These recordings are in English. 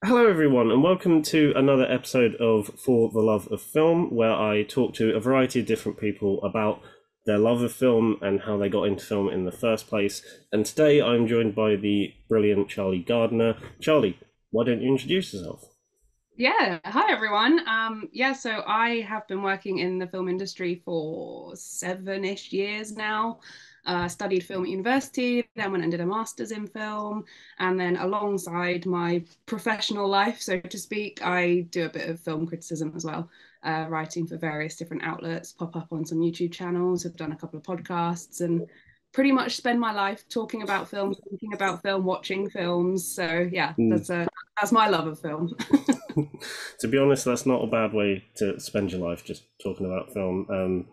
Hello, everyone, and welcome to another episode of For the Love of Film, where I talk to a variety of different people about their love of film and how they got into film in the first place. And today I'm joined by the brilliant Charlie Gardiner. Charlie, why don't you introduce yourself? Yeah, hi everyone. So I have been working in the film industry for 7-ish years now. Studied film at university, then went and did a master's in film, and then alongside my professional life, so to speak, I do a bit of film criticism as well, writing for various different outlets, pop up on some YouTube channels, have done a couple of podcasts, and pretty much spend my life talking about film, thinking about film, watching films. So yeah, Mm. that's my love of film. To be honest, that's not a bad way to spend your life, just talking about film.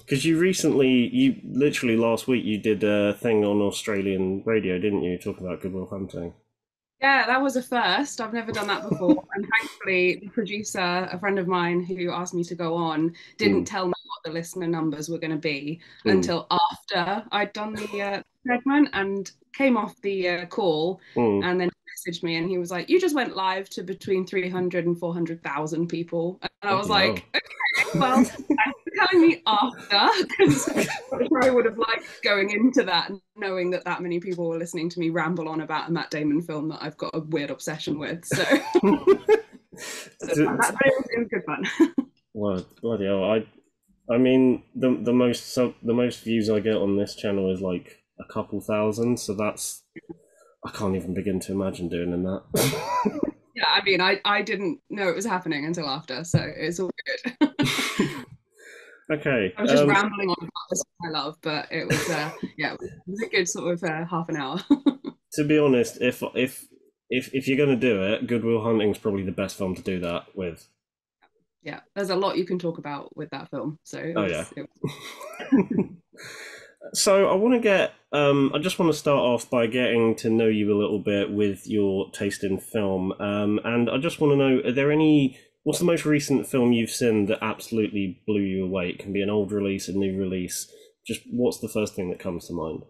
Because you literally last week, you did a thing on Australian radio, didn't you, talking about Good Will Hunting? Yeah, that was a first. I've never done that before. And thankfully, the producer, a friend of mine who asked me to go on, didn't Mm, tell me what the listener numbers were going to be mm, until after I'd done the segment and came off the call. mm. And then he messaged me and he was like, "You just went live to between 300 and 400,000 people." And I was Bloody hell. like, "Okay, well, thanks for telling me after," because I probably would have liked going into that knowing that that many people were listening to me ramble on about a Matt Damon film that I've got a weird obsession with. So, it was good fun. Well, bloody hell! I mean, the most views I get on this channel is like a couple thousand, so that's I can't even begin to imagine doing in that. Yeah, I mean, I didn't know it was happening until after, so it's all good. Okay, I was just rambling on about this I love, but it was yeah, it was a good sort of half an hour. to be honest, if you're gonna do it, Good Will Hunting's probably the best film to do that with. Yeah, there's a lot you can talk about with that film, so Oh yeah. it So I just want to start off by getting to know you a little bit with your taste in film. And I just want to know, what's the most recent film you've seen that absolutely blew you away? It can be an old release, a new release. Just what's the first thing that comes to mind?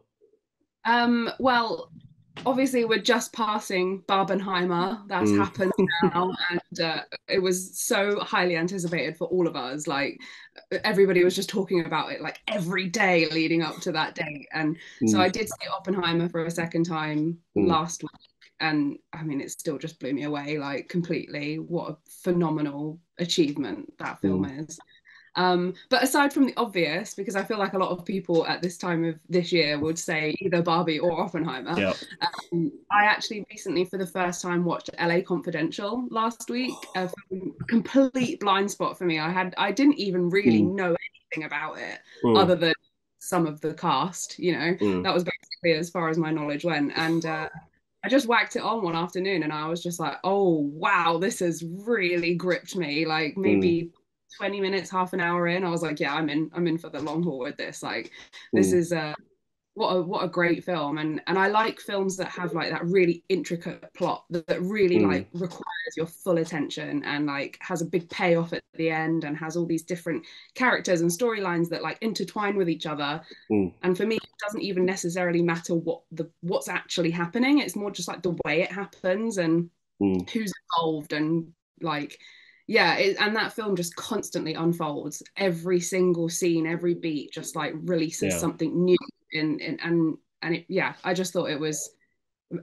Well, obviously we're just passing Barbenheimer. That's Mm, happened now, and it was so highly anticipated for all of us. Like everybody was just talking about it like every day leading up to that date. And so mm, I did see Oppenheimer for a second time mm, last week, and I mean it still just blew me away like completely. What a phenomenal achievement that film mm. is. But aside from the obvious, because I feel like a lot of people at this time of this year would say either Barbie or Oppenheimer, Yeah. I actually recently, for the first time, watched LA Confidential last week. A complete blind spot for me. I didn't even really Mm, know anything about it mm, other than some of the cast. mm. That was basically as far as my knowledge went. And I just whacked it on one afternoon and I was just like, oh, wow, this has really gripped me. Like Mm, maybe 20 minutes, half an hour in, I was like, yeah, I'm in for the long haul with this. Like, this mm, is what a great film. And I like films that have like that really intricate plot that really mm, like requires your full attention and like has a big payoff at the end and has all these different characters and storylines that like intertwine with each other. mm, And for me, it doesn't even necessarily matter what's actually happening. It's more just like the way it happens and mm. who's involved and like yeah, and that film just constantly unfolds. Every single scene, every beat just like releases Yeah. something new and it, yeah, I just thought it was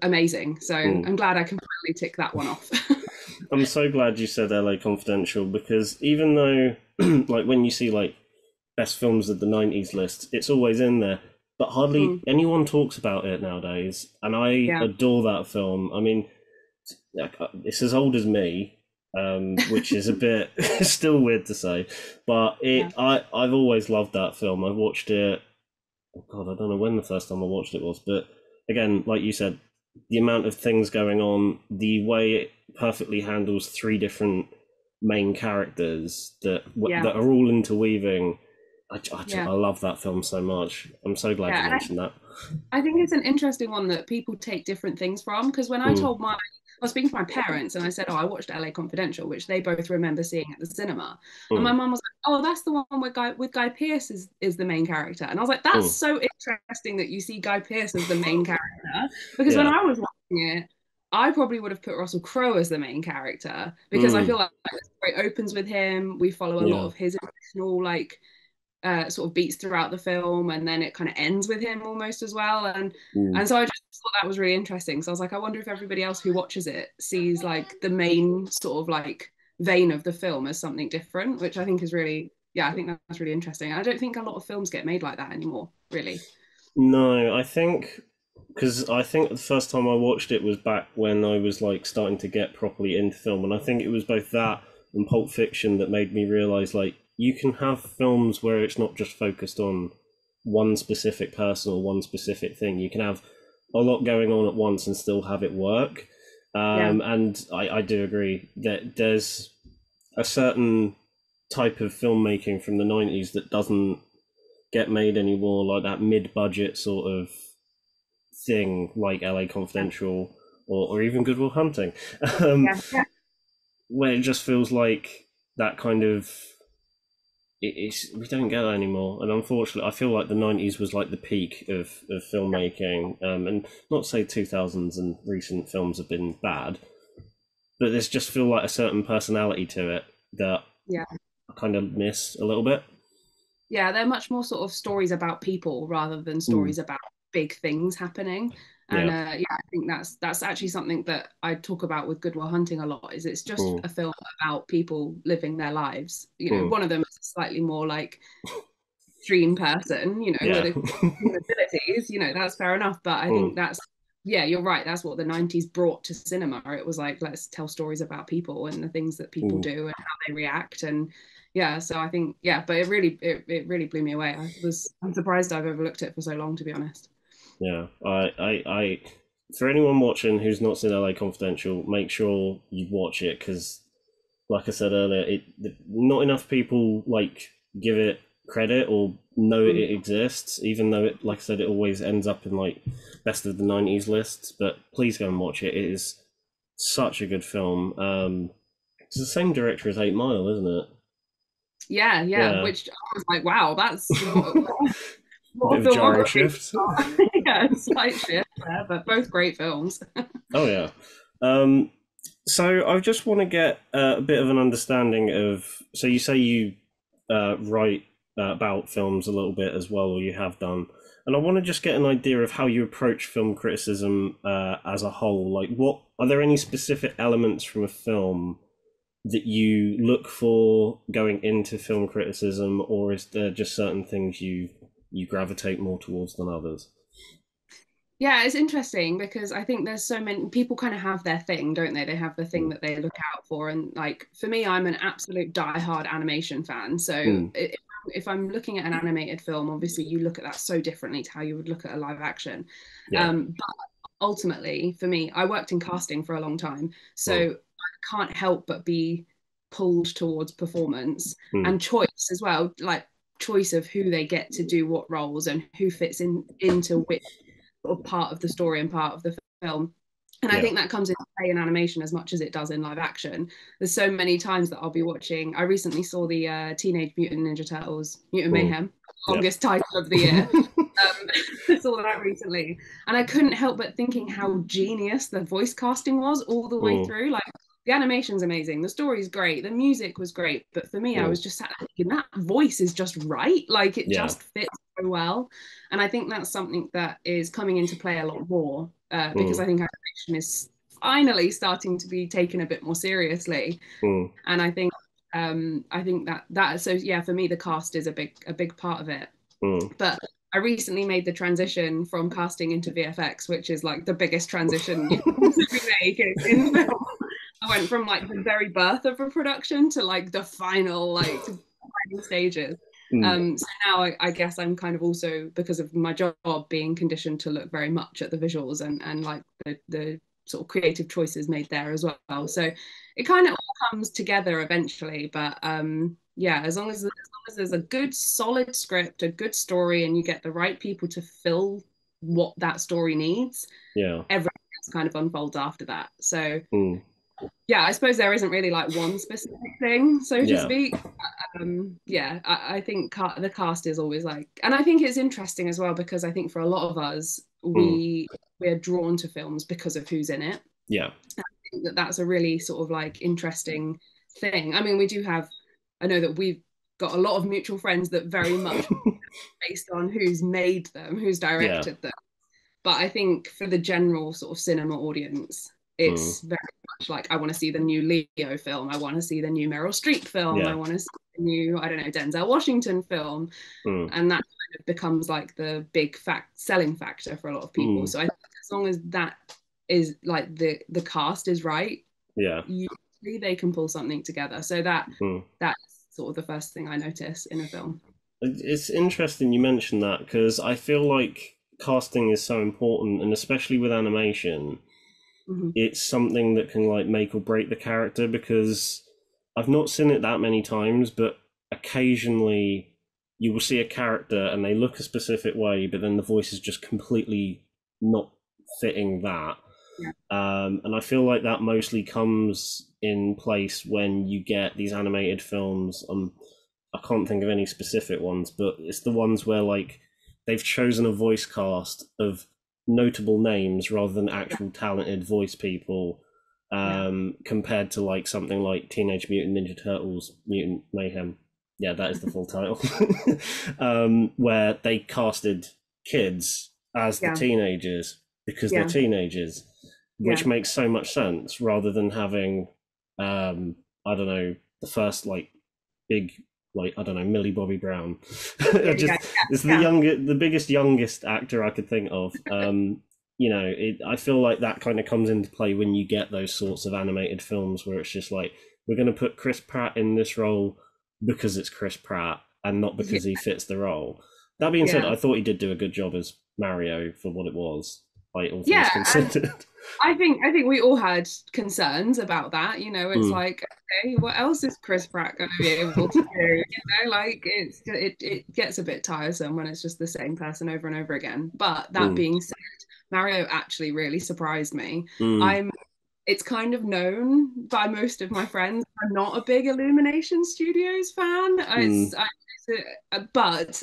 amazing. So Mm. I'm glad I can finally tick that one off. I'm so glad you said LA Confidential because even though, like, when you see like best films of the '90s list, it's always in there, but hardly Mm, anyone talks about it nowadays. And I yeah, adore that film. I mean, it's as old as me, which is a bit still weird to say, but yeah, I've always loved that film. I watched it. Oh God, I don't know when the first time I watched it was, but again, like you said, the amount of things going on, the way it perfectly handles three different main characters yeah, that are all interweaving. I yeah, love that film so much. I'm so glad you yeah. And mentioned that. I think it's an interesting one that people take different things from. Because when I Mm, told I was speaking to my parents and I said, "Oh, I watched LA Confidential," which they both remember seeing at the cinema. And my mm, mum was like, "Oh, that's the one where Guy Pearce is the main character." And I was like, "That's mm. so interesting that you see Guy Pearce as the main character." Because when Yeah. I was watching it, I probably would have put Russell Crowe as the main character because I feel Mm, like the story opens with him. We follow a lot yeah. of his emotional like sort of beats throughout the film, and then it kind of ends with him almost as well. Mm. And so I just thought that was really interesting. So I was like, I wonder if everybody else who watches it sees like the main sort of like vein of the film as something different, which I think is really, yeah, I think that's really interesting. I don't think a lot of films get made like that anymore, really. No, I think because I think the first time I watched it was back when I was like starting to get properly into film, and I think it was both that and Pulp Fiction that made me realize like you can have films where it's not just focused on one specific person or one specific thing. You can have a lot going on at once and still have it work. Yeah. And I do agree that there's a certain type of filmmaking from the 90s that doesn't get made anymore, like that mid-budget sort of thing, like LA Confidential or even Good Will Hunting, um, Yeah. Yeah. where it just feels like that kind of it's we don't get that anymore. And unfortunately, I feel like the 90s was like the peak of filmmaking, and not to say 2000s and recent films have been bad, but there's just feel like a certain personality to it that Yeah. I kind of miss a little bit. Yeah, they're much more sort of stories about people rather than Mm, stories about big things happening. And yeah. yeah, I think that's actually something that I talk about with Good Will Hunting a lot. Is it's just Mm, a film about people living their lives. You know, mm, one of them is a slightly more like extreme person, you know, with yeah. extreme abilities. You know, that's fair enough. But I Mm, think that's yeah, you're right. That's what the 90s brought to cinema. It was like, let's tell stories about people and the things that people mm. do and how they react. And yeah, so I think, yeah, but it really blew me away. I'm surprised I've overlooked it for so long, to be honest. Yeah, for anyone watching who's not seen LA Confidential, make sure you watch it because, like I said earlier, not enough people like give it credit or know it Mm. exists, even though it, like I said, it always ends up in like best of the '90s lists. But please go and watch it. It is such a good film. It's the same director as Eight Mile, isn't it? Yeah, yeah, Yeah. which I was like, wow, that's Bit what of a a jarring filmography. shift. Yeah, slight shift there, but both great films. Oh yeah. Um, so I just want to get a bit of an understanding of. So you say you write about films a little bit as well, or you have done, and I want to just get an idea of how you approach film criticism as a whole. Like, what are there any specific elements from a film that you look for going into film criticism, or is there just certain things you gravitate more towards than others? Yeah, it's interesting because I think there's so many people kind of have their thing, don't they? They have the thing Mm. that they look out for. And like for me, I'm an absolute diehard animation fan. So Mm. if I'm looking at an animated film, obviously you look at that so differently to how you would look at a live action. Yeah. But ultimately, for me, I worked in casting for a long time. So Mm. I can't help but be pulled towards performance Mm. and choice as well, like choice of who they get to do what roles and who fits in into which sort of part of the story and part of the film. And I Yeah. think that comes into play in animation as much as it does in live action. There's so many times that I'll be watching. I recently saw the Teenage Mutant Ninja Turtles, Mutant Mm. Mayhem, Yeah. longest title of the year. I saw that recently, and I couldn't help but thinking how genius the voice casting was all the way Mm. through. Like the animation's amazing, the story's great, the music was great, but for me, I Mm. was just sat there thinking that voice is just right. Like it Yeah. just fits so well. And I think that's something that is coming into play a lot more because Mm. I think animation is finally starting to be taken a bit more seriously. Mm. And I think that so yeah, for me the cast is a big part of it. Mm. But I recently made the transition from casting into VFX, which is like the biggest transition you can possibly make in film. I went from like the very birth of a production to like the final final stages. Mm. So now I guess I'm kind of also because of my job being conditioned to look very much at the visuals and like the sort of creative choices made there as well. So it kind of all comes together eventually. But yeah, as long as there's a good solid script, a good story, and you get the right people to fill what that story needs, Yeah. everything else kind of unfolds after that. So Mm. yeah, I suppose there isn't really like one specific thing, so to Yeah. speak. Yeah, I think the cast is always like, and I think it's interesting as well because I think for a lot of us, Mm. we're drawn to films because of who's in it. Yeah. I think that that's a really sort of like interesting thing. I mean, we do have, I know that we've got a lot of mutual friends that very much based on who's made them, who's Yeah. directed them. But I think for the general sort of cinema audience, Mm. it's very much like I want to see the new Leo film, I want to see the new Meryl Streep film, I Yeah. want to see the new, I don't know, Denzel Washington film, Mm. and that kind of becomes like the big fact selling factor for a lot of people. Mm. So I think as long as that is like the cast is right, Yeah. usually they can pull something together. So that Mm. that's sort of the first thing I notice in a film. It's interesting you mentioned that because I feel like casting is so important, and especially with animation, Mm-hmm. it's something that can like make or break the character because I've not seen it that many times, but occasionally you will see a character and they look a specific way, but then the voice is just completely not fitting that. Yeah. And I feel like that mostly comes in place when you get these animated films. I can't think of any specific ones, but it's the ones where like they've chosen a voice cast of notable names rather than actual talented voice people, Yeah. compared to like something like Teenage Mutant Ninja Turtles Mutant Mayhem. Yeah, that is the full title. Where they casted kids as the Yeah. teenagers because they're Yeah. teenagers, which Yeah. makes so much sense rather than having, I don't know, the first like big, like I don't know, Millie Bobby Brown. Yeah. Just Yeah. it's the Yeah. the biggest youngest actor I could think of. I feel like that kind of comes into play when you get those sorts of animated films where it's just like we're going to put Chris Pratt in this role because it's Chris Pratt and not Yeah. because he fits the role. That being said, Yeah. I thought he did do a good job as Mario for what it was, like all things Yeah, and considered. I think we all had concerns about that. It's Mm, like, okay, what else is Chris Pratt going to be able to do? Like it gets a bit tiresome when it's just the same person over and over again. But that mm, being said, Mario actually really surprised me. mm, I'm It's kind of known by most of my friends. I'm not a big Illumination Studios fan. mm, But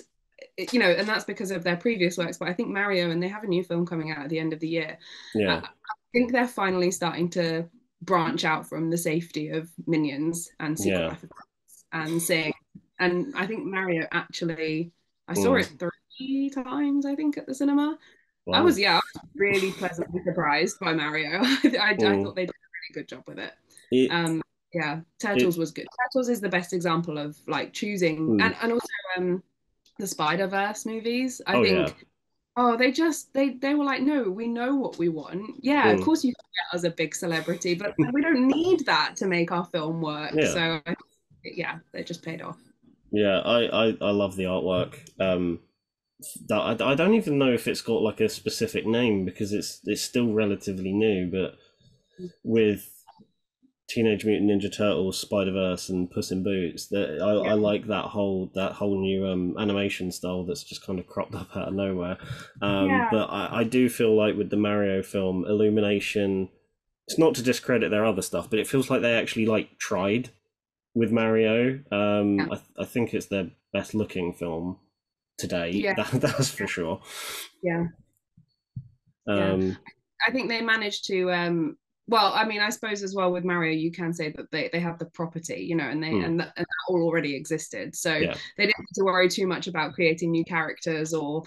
and that's because of their previous works. But I think Mario, and they have a new film coming out at the end of the year. yeah, I think they're finally starting to branch out from the safety of Minions and Secret yeah, Life of Pets and saying, and I think Mario actually, I saw mm, it 3 times, I think, at the cinema. wow, I was really pleasantly surprised by Mario. I mm. thought they did a really good job with it. It Um, yeah, Turtles it was good. Turtles is the best example of like choosing, mm. and also the Spider-Verse movies. I Oh yeah, think, oh, they were like, no, we know what we want. Yeah, of mm. course you can get us a big celebrity, but we don't need that to make our film work. Yeah, So yeah, they just paid off. yeah. I love the artwork. That I don't even know if it's got like a specific name because it's still relatively new, but with Teenage Mutant Ninja Turtles, Spider Verse, and Puss in Boots, that I Yeah, like that whole new animation style that's just kind of cropped up out of nowhere. yeah, But I do feel like with the Mario film, Illumination, it's not to discredit their other stuff, but it feels like they actually like tried with Mario. yeah, I think it's their best looking film to date. yeah, That's for sure. yeah, yeah. Um, I think they managed to well, I mean, I suppose as well with Mario, you can say that they have the property, and hmm, that all already existed. So yeah. they didn't have to worry too much about creating new characters or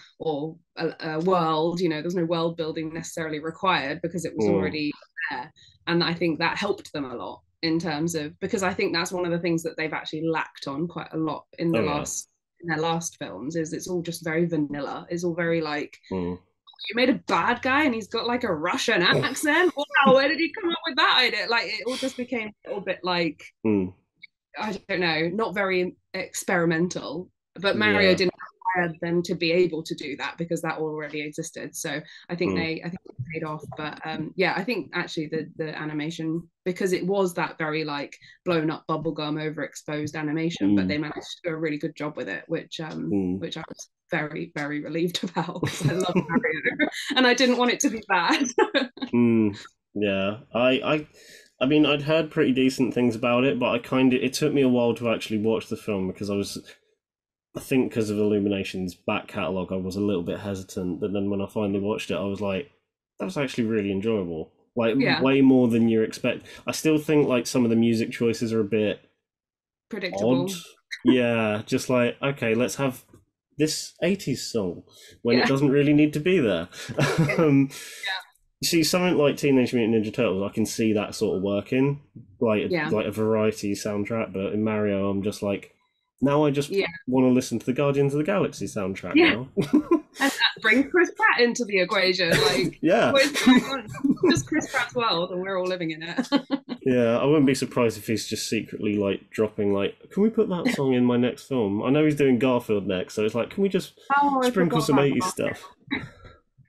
a world. There's no world building necessarily required because it was Hmm, already there. And I think that helped them a lot in terms of, because I think that's one of the things that they've actually lacked on quite a lot oh yeah. in their last films, is it's all just very vanilla. It's all very like, Hmm. you made a bad guy and he's got like a Russian accent. Wow, where did you come up with that idea? Like it all just became a little bit like, Hmm, I don't know, not very experimental. But Mario yeah. didn't require them to be able to do that because that already existed. So Hmm, I think it paid off. But yeah, I think actually the animation, because it was that very like blown up bubblegum overexposed animation, but hmm, they managed to do a really good job with it, hmm, which I was very, very relieved about because I love Mario and I didn't want it to be bad. hmm. Yeah. I mean, I'd heard pretty decent things about it, but it took me a while to actually watch the film because I think because of Illumination's back catalogue, I was a little bit hesitant. But then when I finally watched it, I was like, that was actually really enjoyable. like Yeah. way more than you expect. I still think like some of the music choices are a bit odd. Predictable. Yeah, just like, okay, let's have this 80s song when it Yeah. doesn't really need to be there. Yeah. um, you see, something like Teenage Mutant Ninja Turtles, I can see that sort of working, Yeah. like a variety soundtrack. But in Mario, I'm just like, now I just Yeah. want to listen to the Guardians of the Galaxy soundtrack Yeah. now. And that brings Chris Pratt into the equation. Like, Yeah. what is going on? Just Chris Pratt's world, and we're all living in it. Yeah, I wouldn't be surprised if he's just secretly like dropping like, can we put that song in my next film? I know he's doing Garfield next, so it's like, can we just Oh, I sprinkle forgot some about 80s stuff?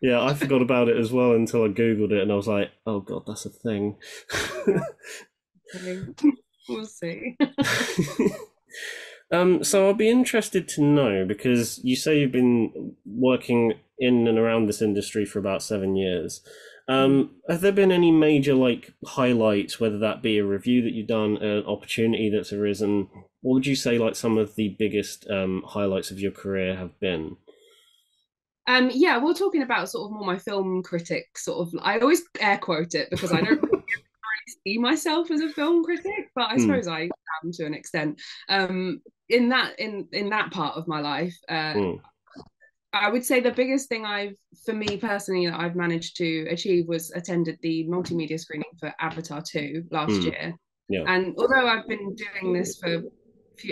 Yeah, I forgot about it as well until I googled it, and I was like, oh god, that's a thing. that. Yeah. We'll see. So I'll be interested to know because you say you've been working in and around this industry for about 7 years. Have there been any major like highlights, whether that be a review that you've done, an opportunity that's arisen? What would you say like some of the biggest highlights of your career have been? Yeah, we're talking about sort of more my film critic sort of. I always air quote it because I don't really see myself as a film critic, but I Mm, suppose I am to an extent. In that part of my life, mm, I would say the biggest thing for me personally, that I've managed to achieve was attended the multimedia screening for Avatar 2 last mm, year. yeah, And although I've been doing this for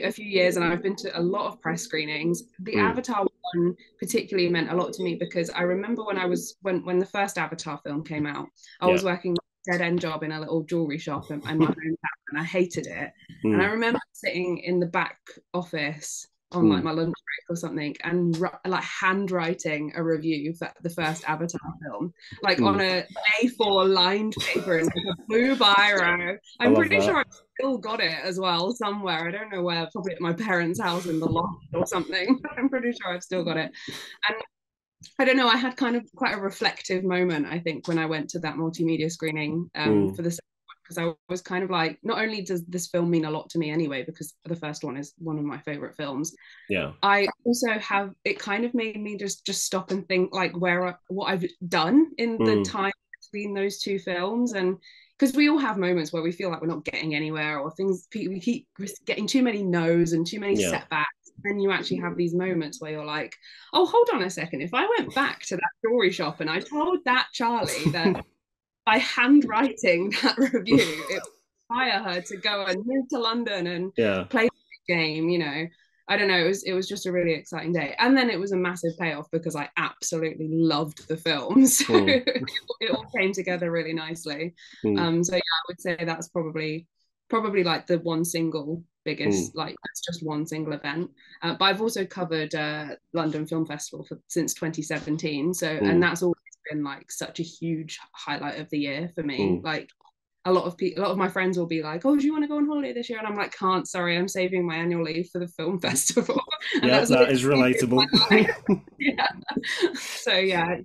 a few years and I've been to a lot of press screenings, the mm, Avatar one particularly meant a lot to me because I remember when the first Avatar film came out, I yeah, was working a dead end job in a little jewelry shop in my hometown, and I hated it. And I mm, remember sitting in the back office on like mm, my lunch break or something and like handwriting a review for the first Avatar film, like on mm. a A4 lined paper in like a blue biro. I I'm love pretty that. sure I still got it as well somewhere. I don't know where, probably at my parents' house in the loft or something. I'm pretty sure I've still got it. And I don't know, I had kind of quite a reflective moment, I think, when I went to that multimedia screening Mm, for the second one, because I was kind of like, not only does this film mean a lot to me anyway, because the first one is one of my favorite films, yeah. I also have, it kind of made me just stop and think like what I've done in the Mm, time between those two films. And because we all have moments where we feel like we're not getting anywhere, or things, we keep getting too many no's and too many yeah. setbacks. And you actually have these moments where you're like, oh, hold on a second, if I went back to that jewelry shop and I told that Charlie that by handwriting that review it would inspire her to go and move to London and Yeah. play the game, I don't know. It was just a really exciting day, and then it was a massive payoff because I absolutely loved the film. So Mm, it all came together really nicely. mm, So yeah, I would say that's probably like the one single mm, biggest, like that's just one single event. But I've also covered London Film Festival since 2017. So and mm, that's always been like such a huge highlight of the year for me. mm. Like a lot of my friends will be like, "Oh, do you want to go on holiday this year?" And I'm like, "Can't, sorry, I'm saving my annual leave for the film festival." And Yeah, that's that is literally relatable. my life. Yeah. So yeah,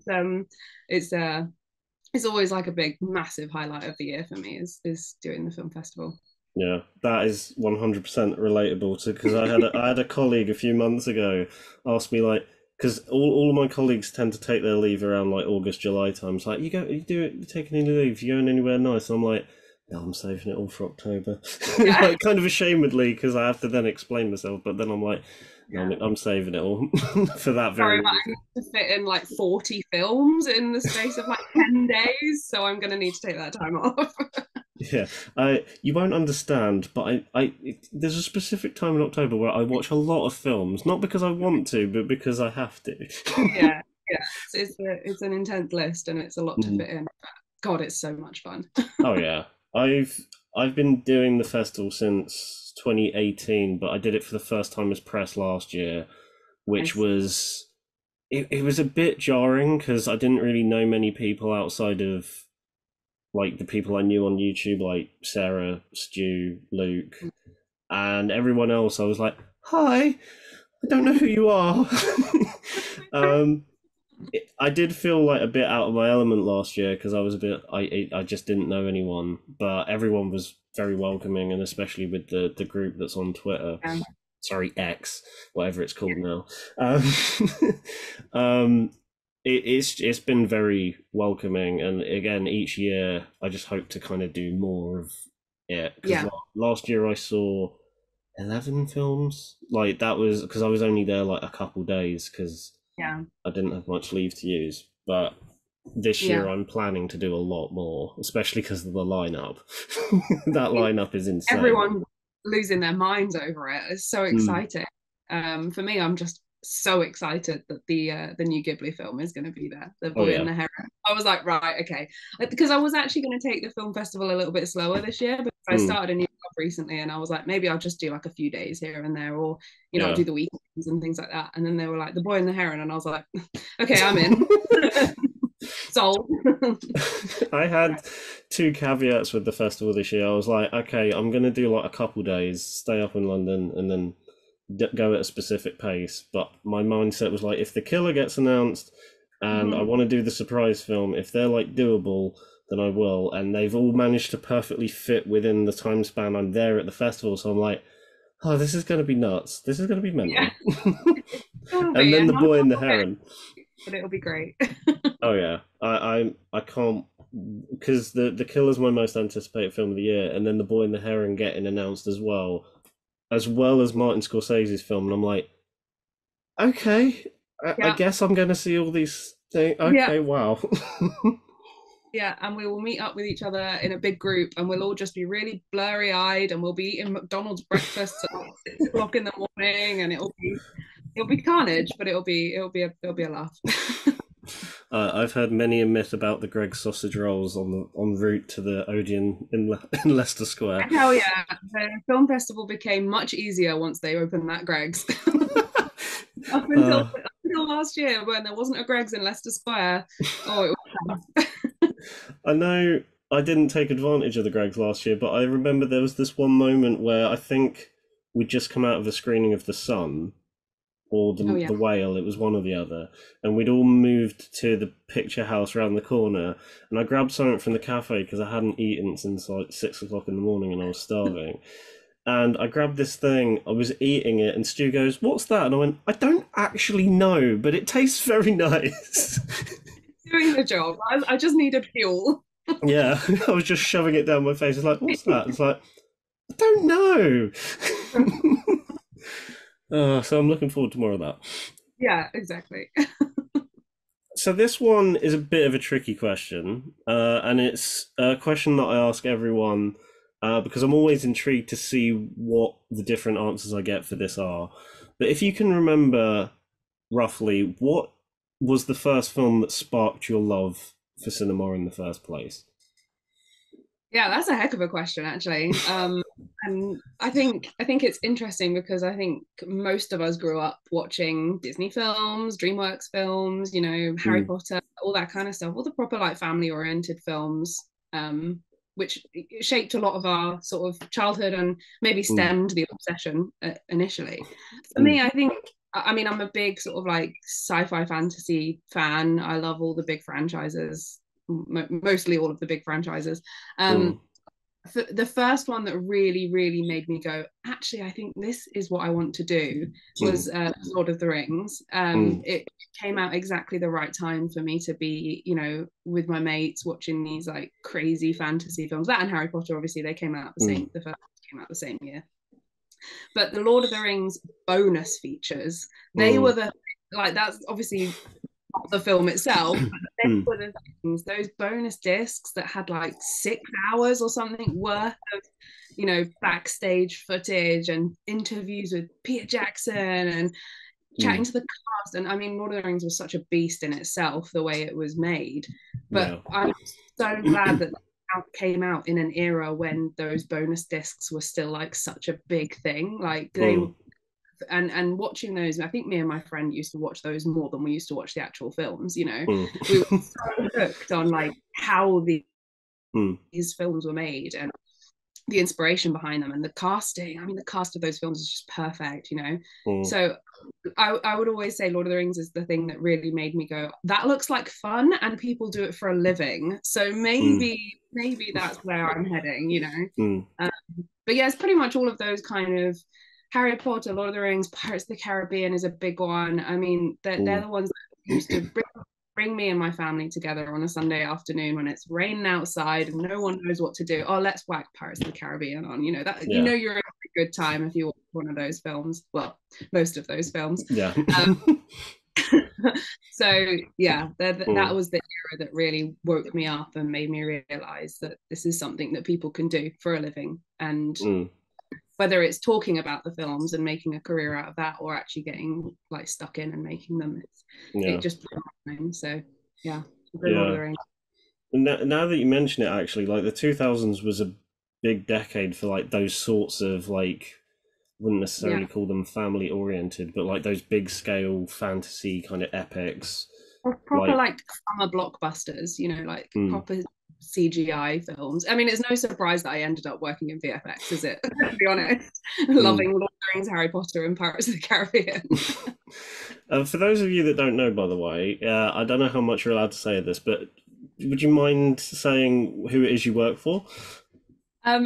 it's it's always like a big, massive highlight of the year for me is doing the film festival. Yeah, that is 100% relatable to because I had a colleague a few months ago ask me like because all of my colleagues tend to take their leave around like August July time. It's like you taking any leave? You going anywhere nice? And I'm like, no, I'm saving it all for October. Yeah, Like kind of ashamedly because I have to then explain myself, but then I'm like, no, yeah. I'm saving it all for that very Sorry, but I reason. need to fit in like 40 films in the space of like 10 days, so I'm gonna need to take that time off. Yeah, you won't understand, but there's a specific time in October where I watch a lot of films, not because I want to, but because I have to. Yeah, yeah. It's an intense list and it's a lot to Mm. fit in. God, it's so much fun. Oh yeah, I've I've been doing the festival since 2018, but I did it for the first time as press last year, which Nice. was it was a bit jarring because I didn't really know many people outside of like the people I knew on YouTube, like Sarah, Stu, Luke, and everyone else. I was like, "Hi, I don't know who you are." um, I did feel like a bit out of my element last year because I was a bit. I just didn't know anyone, but everyone was very welcoming, and especially with the group that's on Twitter. Um, Sorry, X, whatever it's called now. Um, um, it's been very welcoming, and again, each year I just hope to kind of do more of it because Yeah, last year I saw 11 films. Like that was because I was only there like a couple days because yeah, I didn't have much leave to use. But this year yeah. I'm planning to do a lot more, especially because of the lineup. That lineup is insane. Everyone losing their minds over it. It's so Mm. exciting. For me, I'm just so excited that the new Ghibli film is going to be there, The Oh Boy and yeah, the Heron. I was like, right, okay, because I was actually going to take the film festival a little bit slower this year, because I mm. started a new job recently, and I was like, maybe I'll just do like a few days here and there, or I'll Yeah. do the weekends and things like that. And then they were like, The Boy and the Heron, and I was like, okay, I'm in. Sold. I had two caveats with the festival this year. I was like, okay, I'm gonna do like a couple days, stay up in London, and then go at a specific pace. But my mindset was like, if the killer gets announced, and I Mhm. want to do the surprise film, if they're like doable, then I will. And they've all managed to perfectly fit within the time span I'm there at the festival. So I'm like, oh, this is gonna be nuts. This is gonna be Yeah, mental. it will And be, then and the none of boy and the us will get heron. it, but it'll be great. Oh yeah, I can't because the Killer's my most anticipated film of the year, and then The Boy and the Heron getting announced as well as Martin Scorsese's film, and I'm like, okay, I Yeah, guess I'm gonna see all these things. yeah, Okay, wow. yeah, and we will meet up with each other in a big group, and we'll all just be really blurry-eyed, and we'll be eating McDonald's breakfasts at like 6 o'clock in the morning, and it'll be carnage, but it'll be a laugh. I've heard many a myth about the Gregg sausage rolls on the en route to the Odeon in Leicester Square. Hell yeah, the film festival became much easier once they opened that Greg's. up until uh, up until last year, when there wasn't a Greg's in Leicester Square. Oh, it was I know I didn't take advantage of the Gregs last year, but I remember there was this one moment where I think we'd just come out of a screening of The Sun or oh the yeah, Whale. It was one or the other, and we'd all moved to the picture house around the corner. And I grabbed something from the cafe because I hadn't eaten since like 6 o'clock in the morning, and I was starving. And I grabbed this thing. I was eating it, and Stu goes, "What's that?" And I went, "I don't actually know, but it tastes very nice." doing the job. I just needed fuel. Yeah, I was just shoving it down my face. It's like, "What's that?" It's like, I don't know. So I'm looking forward to more of that. Yeah, exactly. So this one is a bit of a tricky question, and it's a question that I ask everyone because I'm always intrigued to see what the different answers I get for this are. But if you can remember roughly, what was the first film that sparked your love for cinema in the first place? Yeah, that's a heck of a question, actually. And I think it's interesting because I think most of us grew up watching Disney films, DreamWorks films, Harry Mm, Potter, all that kind of stuff, all the proper like family-oriented films, which shaped a lot of our sort of childhood and maybe mm, stemmed the obsession initially. For mm, me, I think. I mean, I'm a big sort of like sci-fi fantasy fan. I love all the big franchises, mostly all of the big franchises. mm, Um, the first one that really, really made me go, actually, I think this is what I want to do mm, was Lord of the Rings. mm, It came out exactly the right time for me to be, with my mates watching these like crazy fantasy films. That and Harry Potter, obviously, they came out mm, the first came out the same year. But the Lord of the Rings bonus features, they were mm, the like that's obviously not the film itself, but they mm, were the things, those bonus discs that had like 6 hours or something worth of, backstage footage and interviews with Peter Jackson and chatting mm. to the cast. And I mean, Lord of the Rings was such a beast in itself, the way it was made. But Yeah. I'm so glad that came out in an era when those bonus discs were still like such a big thing. Like they Mm, and watching those, I think me and my friend used to watch those more than we used to watch the actual films. We were mm, so hooked on like how mm, these films were made and the inspiration behind them and the casting. I mean, the cast of those films is just perfect. mm, So I would always say Lord of the Rings is the thing that really made me go, that looks like fun and people do it for a living. So mm, maybe that's where I'm heading. mm, But yeah, it's pretty much all of those kind of Harry Potter, Lord of the Rings, Pirates of the Caribbean is a big one. I mean, they're mm, the ones that used to bring bring me and my family together on a Sunday afternoon when it's raining outside and no one knows what to do. Oh, let's whack Pirates of the Caribbean on. You know that Yeah. you're in a good time if you watch one of those films. Well, most of those films. Yeah. So yeah, that Mm, was the era that really woke me up and made me realize that this is something that people can do for a living, and mm, whether it's talking about the films and making a career out of that or actually getting like stuck in and making them, it yeah. just blew my mind. So yeah, Lord of Yeah. the Rings. Now that you mention it, actually, like the 2000s was a big decade for like those sorts of like, wouldn't Yeah, necessarily call them family oriented, but like those big scale fantasy kind of epics. proper Like, like summer blockbusters, you know, like mm, proper CGI films. I mean, it's no surprise that I ended up working in VFX, is it? To be honest, mm. loving Lord of the Rings, Harry Potter, and Pirates of the Caribbean. For those of you that don't know, by the way, I don't know how much you're allowed to say of this, but would you mind saying who it is you work for?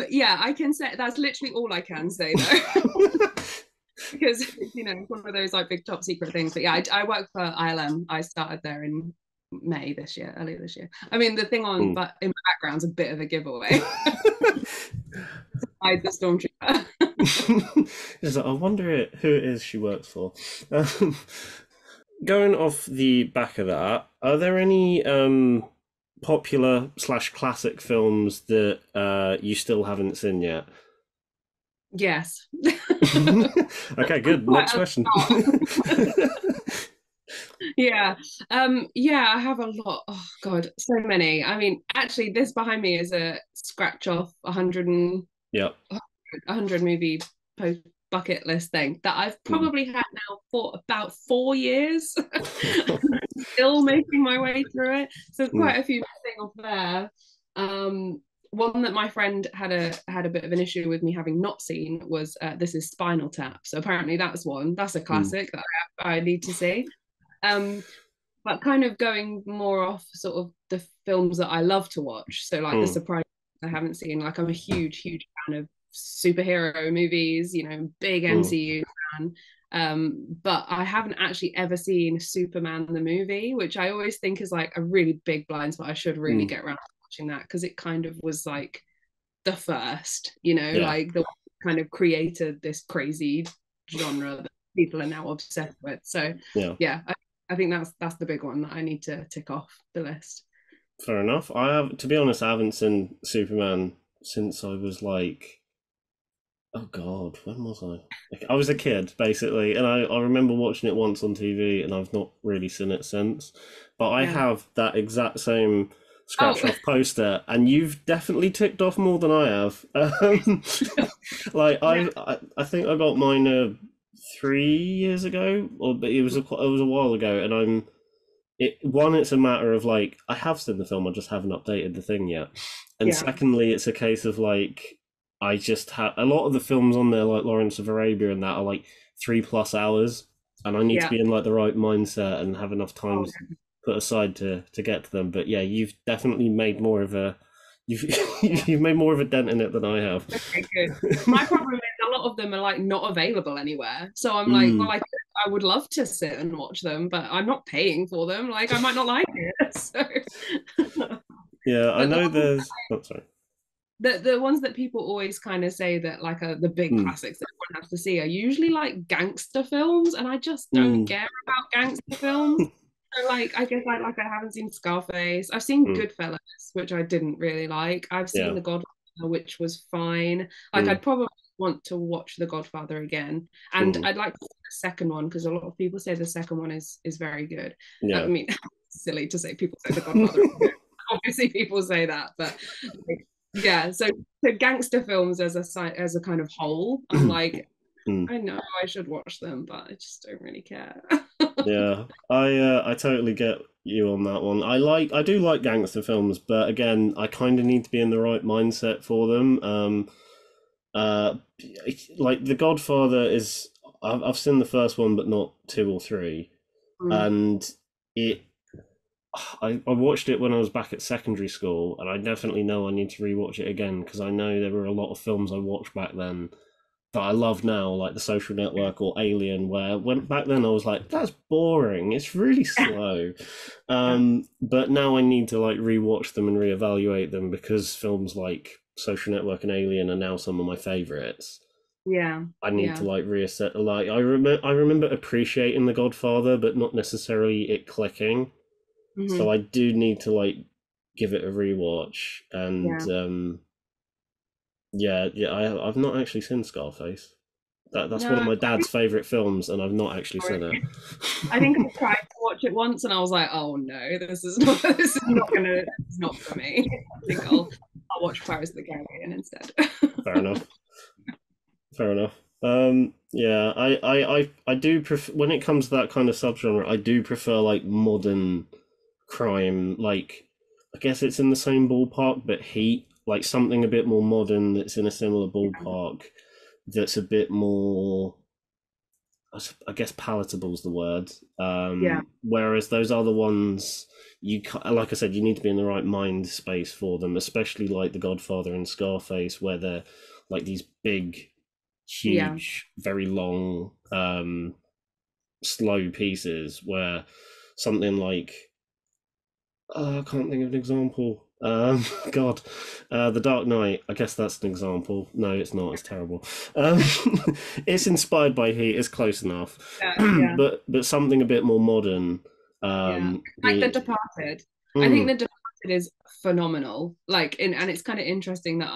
Yeah, I can say that's literally all I can say though. Because you know it's one of those like big top secret things. But yeah, I work for ILM. I started there in May this year, earlier this year. I mean, the thing on Mm. but in the background's a bit of a giveaway. I the stormtrooper. It's like, I wonder who it is she works for. Um, Going off the back of that, are there any popular slash classic films that you still haven't seen yet? Yes. Okay, good. Quite Next a question. lot. Yeah. Yeah, I have a lot. Oh God, so many. I mean, actually this behind me is a scratch off 100 Yeah. 100 movie post bucket list thing that I've Mm. probably had now for about 4 years. Still making my way through it. So there's Mm. quite a few missing off there. One that my friend had a bit of an issue with me having not seen was This Is Spinal Tap. So apparently that's one. That's a Mm. classic that I need to see. Um, but kind of going more off sort of the films that I love to watch. So like The Mm. Surprise I haven't seen. Like I'm a huge fan of superhero movies, you know, big Mm. MCU fan. But I haven't actually ever seen Superman the movie, which I always think is like a really big blind spot. I should really Mm. get around to watching that because it kind of was like the first, you know, Yeah. like the kind of created this crazy genre that people are now obsessed with. So Yeah. yeah, I think that's the big one that I need to tick off the list. Fair enough. I have, to be honest, I haven't seen Superman since I was like, oh God, when was I? Like, I was a kid, basically, and I remember watching it once on TV, and I've not really seen it since. But I Yeah. have that exact same Oh, scratch off poster, and you've definitely ticked off more than I have. Like yeah, I think I got mine 3 years ago, or but it was a while ago, and it's a matter of like I have seen the film, I just haven't updated the thing yet, and yeah, secondly, it's a case of like I just have a lot of the films on there, like Lawrence of Arabia and that, are like 3+ hours, and I need to yeah. be in like the right mindset and have enough time Oh, put aside to get to them. But yeah, you've definitely made more of a you've you've made more of a dent in it than I have. okay, good. My problem is a lot of them are like not available anywhere. So I'm like, well, Mm, I would love to sit and watch them, but I'm not paying for them. Like I might not like it. So, yeah, I but know there's. Oh, sorry. the ones that people always kind of say that like are the big Mm, classics that everyone has to see are usually like gangster films, and I just don't mm, care about gangster films. So like I guess I haven't seen Scarface. I've seen mm, Goodfellas, which I didn't really like. I've seen yeah. The Godfather, which was fine. Like Mm, I'd probably want to watch The Godfather again, and mm, I'd like to see the second one because a lot of people say the second one is very good. I yeah. mean, silly to say people say The Godfather is good. Obviously, people say that, but like, yeah. So gangster films as a kind of whole, I'm like, Mm. I know I should watch them, but I just don't really care. Yeah, I totally get you on that one. I do like gangster films, but again, I kind of need to be in the right mindset for them. Uh, like The Godfather is I've seen the first one, but not two or three, Mm, and it I watched it when I was back at secondary school, and I definitely know I need to rewatch it again because I know there were a lot of films I watched back then that I love now, like The Social Network or Alien, where when back then I was like, that's boring. It's really slow. Yeah, But now I need to like rewatch them and reevaluate them because films like Social Network and Alien are now some of my favorites. yeah, I need to yeah. like reassess. Like I remember appreciating The Godfather, but not necessarily it clicking. So Hmm. I do need to like give it a rewatch. And Yeah. yeah, I've not actually seen Scarface. That's one of No, my I dad's favorite films, and I've not actually seen it. think I think I tried to watch it once and I was like, oh no, this is not this is not gonna this is not for me. I think I'll watch Pirates of the Caribbean instead. Fair enough. Fair enough. Yeah, I do prefer when it comes to that kind of subgenre. I do prefer like modern crime. Like, I guess it's in the same ballpark, but Heat, like something a bit more modern that's in a similar ballpark. That's a bit more, I guess, palatable is the word. Yeah, Whereas those other ones, like I said, you need to be in the right mind space for them, especially like The Godfather and Scarface, where they're like these big, yeah. huge, very long, slow pieces. Where something like, oh, I can't think of an example. God, The Dark Knight. I guess that's an example. No, it's not. It's terrible. Um, it's inspired by Heat. It's close enough, Yeah, yeah, but something a bit more modern. yeah. Um, Like The you, Departed. I think mm, The Departed is phenomenal. And it's kind of interesting that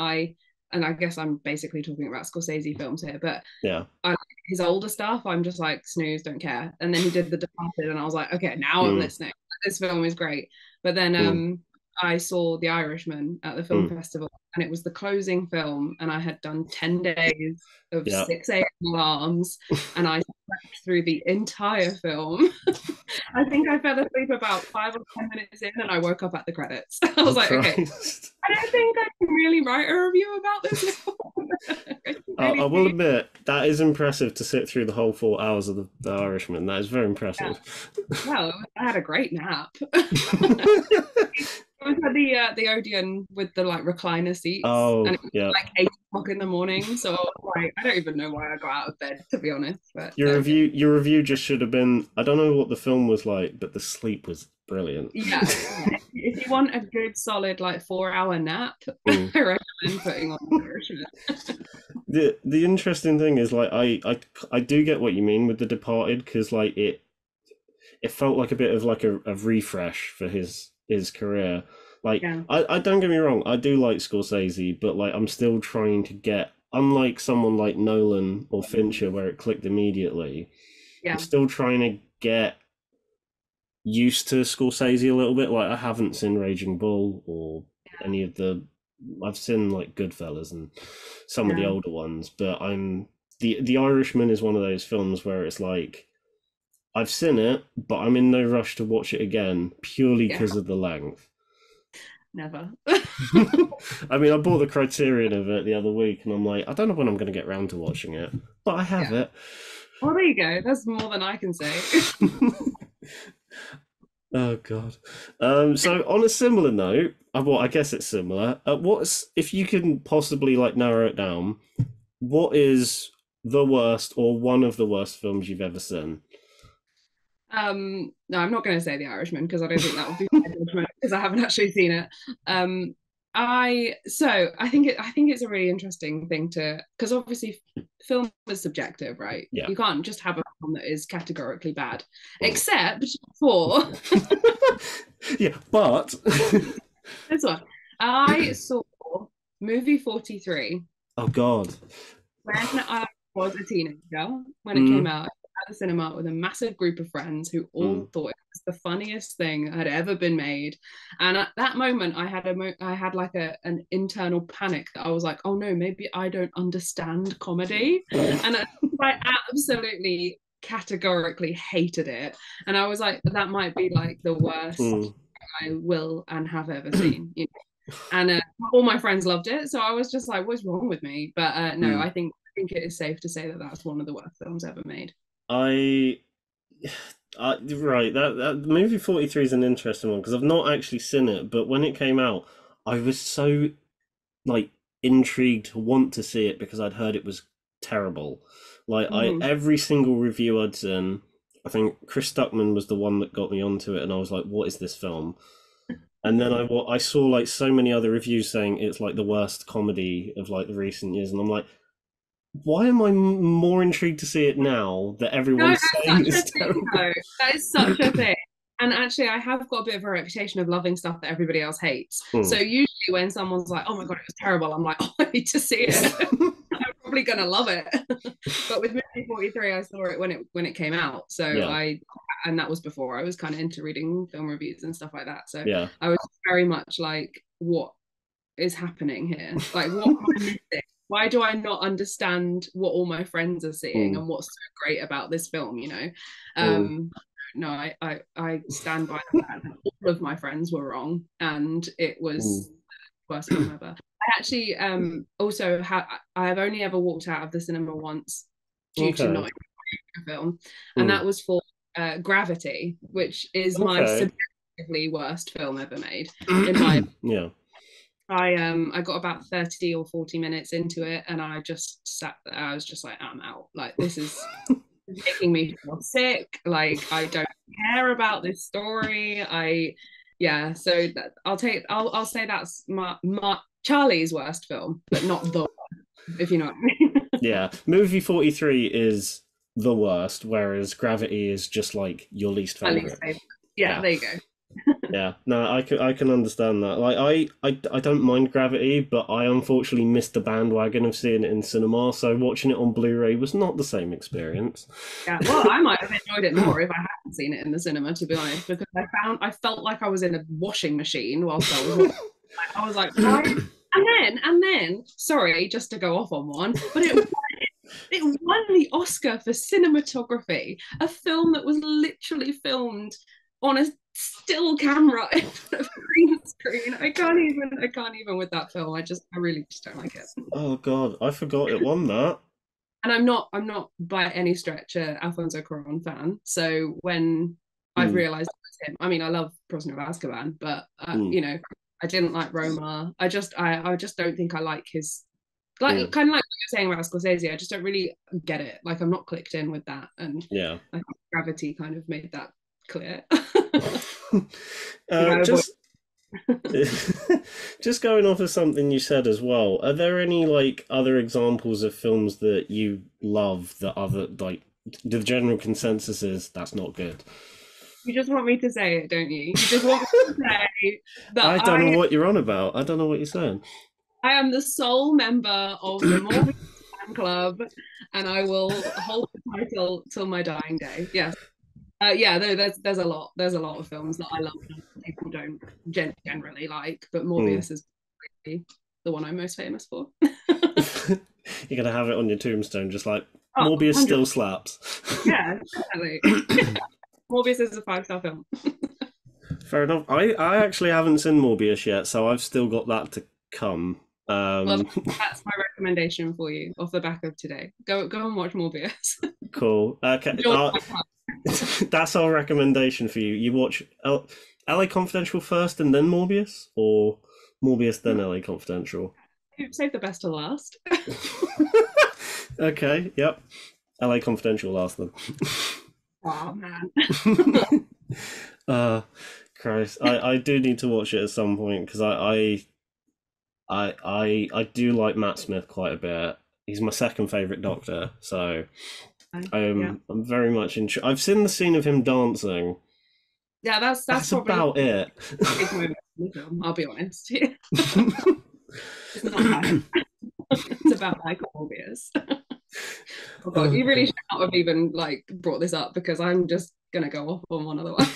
and I guess I'm basically talking about Scorsese films here, but yeah, I like his older stuff. I'm just like snooze, don't care. And then he did The Departed, and I was like, okay, now I'm mm, listening. This film is great. But then mm, I saw The Irishman at the film mm, festival, and it was the closing film, and I had done 10 days of yeah. 6 a.m. alarms, and I slept through the entire film. I think I fell asleep about 5 or 10 minutes in, and I woke up at the credits. I Oh was like, okay, Christ. I don't think I can really write a review about this film. I can I really will see. admit that is impressive to sit through the whole 4 hours of the Irishman. That is very impressive. Well, I had a great nap. I had the Odeon with the like recliner seats, and Oh it was yeah, like 8 o'clock in the morning. So I was like, I don't even know why I got out of bed, to be honest. But there we go. your review just should have been. I don't know what the film was like, but the sleep was brilliant. Yeah, yeah. If you want a good solid like 4 hour nap, Mm. I recommend putting on the Irishman. The interesting thing is like I do get what you mean with The Departed because like it felt like a bit of like a refresh for his career. Like Yeah, I don't get me wrong, I do like Scorsese, but like I'm still trying to get, unlike someone like Nolan or Fincher where it clicked immediately, I'm yeah, still trying to get used to Scorsese a little bit. Like I haven't seen Raging Bull or any of the, I've seen like Goodfellas and some of the yeah, older ones, but the Irishman is one of those films where it's like I've seen it, but I'm in no rush to watch it again purely yeah. because of the length. Never. I mean, I bought the Criterion of it the other week, and I'm like, I don't know when I'm going to get round to watching it, but I have Yeah. it. Well, there you go. That's more than I can say. Oh God. So on a similar note, well, I guess it's similar. What's if you can possibly like narrow it down? What is the worst or one of the worst films you've ever seen? No, I'm not going to say The Irishman because I don't think that would be my judgment because I haven't actually seen it. I think it's a really interesting thing to because obviously film is subjective, right? Yeah. You can't just have a film that is categorically bad, Mm. except for Yeah, but this one. I saw movie 43 oh God. when I was a teenager, when it came Mm, out at the cinema with a massive group of friends who all mm. thought it was the funniest thing that had ever been made. And at that moment, I had like an internal panic that I was like, oh no, maybe I don't understand comedy, and I absolutely categorically hated it. And I was like, that might be like the worst Mm. I will and have ever seen. You know? And all my friends loved it, so I was just like, "What's wrong with me?" But no, Mm. I think it is safe to say that that's one of the worst films ever made. I, right, that movie 43 is an interesting one because I've not actually seen it, but when it came out, I was so like intrigued to want to see it because I'd heard it was terrible. Like I Mm. every single review I'd seen, I think Chris Stuckman was the one that got me onto it, and I was like, "What is this film?" And then I saw like so many other reviews saying it's like the worst comedy of like the recent years, and I'm like, why am I more intrigued to see it now that No, everyone's that's saying such a it's thing, terrible? though. That is such a thing. And actually, I have got a bit of a reputation of loving stuff that everybody else hates. So Hmm. usually, when someone's like, "Oh my god, it was terrible," I'm like, "Oh, I need to see it. I'm probably gonna love it." But with Movie 43, I saw it when it came out. So Yeah, I and that was before I was kind of into reading film reviews and stuff like that. So yeah. I was very much like, "What is happening here? Like, what am I missing? Why do I not understand what all my friends are seeing Hmm. and what's so great about this film?" Hmm. Um, no, I stand by the fact that all of my friends were wrong, and it Hmm. was the worst film ever. I actually also I have only ever walked out of the cinema once due to not Okay. enjoying a film, and Hmm. that was for Gravity, which is my Okay. subjectively worst film ever made, in my Yeah. I got about 30 or 40 minutes into it and I just sat there. I was just like, I'm out. Like this is making me feel sick. Like I don't care about this story. Yeah, so I'll say that's my Charlie's worst film, but not the one, if you know what I mean. Yeah. Movie 43 is the worst, whereas Gravity is just like your least At least favorite. yeah, Yeah. there you go. Yeah, no, I can understand that. Like, I don't mind Gravity, but I unfortunately missed the bandwagon of seeing it in cinema. So watching it on Blu-ray was not the same experience. Yeah, well, I might have enjoyed it more if I hadn't seen it in the cinema, to be honest, because I felt like I was in a washing machine whilst I was watching. I was like, why? And then, sorry, just to go off on one, but it won the Oscar for cinematography, a film that was literally filmed on a still camera in front of a green screen. I can't even with that film. I really just don't like it. Oh God, I forgot it won that. And I'm not by any stretch a Alfonso Cuarón fan. So when I've Hmm. realized it was him, I mean, I love Prisoner of Azkaban, but Hmm. I didn't like Roma. I just don't think I like his Hmm. kind of like what you're saying about Scorsese. I just don't really get it. Like I'm not clicked in with that, and Yeah. I think Gravity kind of made that clear. uh, just just going off of something you said as well. Are there any like other examples of films that you love that other like the general consensus is that's not good? You just want me to say it, don't you? You just want me to say that I don't know what you're on about. I don't know what you're saying. I am the sole member of the Morbius fan club, and I will hold the title till my dying day. Yes. Yeah, there's a lot of films that I love that people don't generally like, but Hmm. Morbius is really the one I'm most famous for. You're gonna have it on your tombstone, just like Oh, Morbius 100. still slaps. Yeah, definitely. Morbius is a 5-star film. Fair enough. I actually haven't seen Morbius yet, so I've still got that to come. Well, Um, that's my recommendation for you off the back of today. Go and watch Morbius. cool. Okay, that's our recommendation for you. You watch LA Confidential first and then Morbius, or Morbius then LA Confidential. Save the best to last. Okay. Yep. LA Confidential last then. Oh man. uh, Christ, I do need to watch it at some point because I do like Matt Smith quite a bit. He's my second favorite Doctor, so Yeah. I'm very much I've seen the scene of him dancing. Yeah, that's That's probably about it. the big moment in the film, I'll be honest. It's not that. It's about Michael Morbius. Oh god, Oh, you really God. should not have even like brought this up because I'm just gonna go off on one otherwise.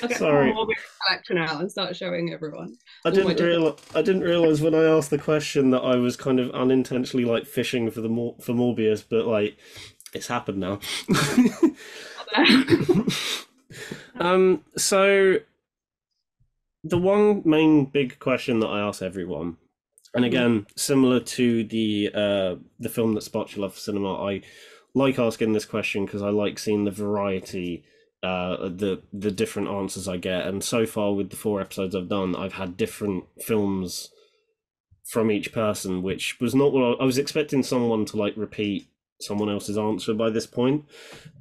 I'll get more Sorry, Morbius collection out and start showing everyone I all my didn't different. realize. I didn't realize when I asked the question that I was kind of unintentionally like fishing for for Morbius, but like it's happened now. So the one main big question that I ask everyone, and Mhm. again, similar to the film that sparked your love for cinema, I like asking this question because I like seeing the variety, the different answers I get. And so far, with the 4 episodes I've done, I've had different films from each person, which was not what I was expecting someone to like repeat someone else's answer by this point,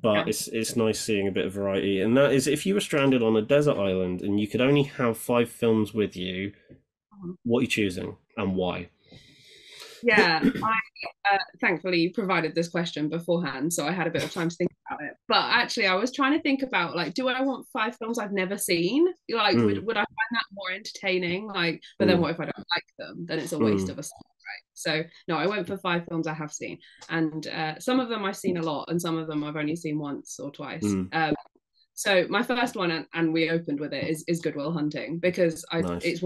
but Yeah. it's nice seeing a bit of variety. And that is, if you were stranded on a desert island and you could only have 5 films with you, Mhm. what are you choosing and why? Yeah, thankfully you provided this question beforehand, so I had a bit of time to think about it. But actually, I was trying to think about like, do I want 5 films I've never seen? Like, Mm, would I find that more entertaining? Like, but then mm, what if I don't like them? Then it's a waste mm, of a slot, right? So no, I went for 5 films I have seen, and some of them I've seen a lot, and some of them I've only seen once or twice. mm. So my first one, and we opened with it, is Good Will Hunting because Nice. it's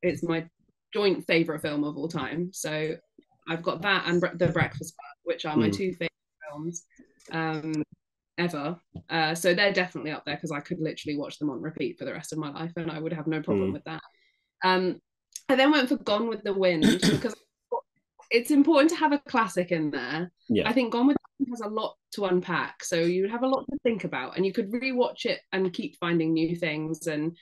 it's my joint favorite film of all time. So I've got that and The Breakfast Club, which are my Mm, two favorite films um, ever. So they're definitely up there because I could literally watch them on repeat for the rest of my life, and I would have no problem mm. with that. Um, I then went for Gone with the Wind because it's important to have a classic in there. Yeah, I think Gone with the Wind has a lot to unpack, so you would have a lot to think about, and you could rewatch it and keep finding new things, and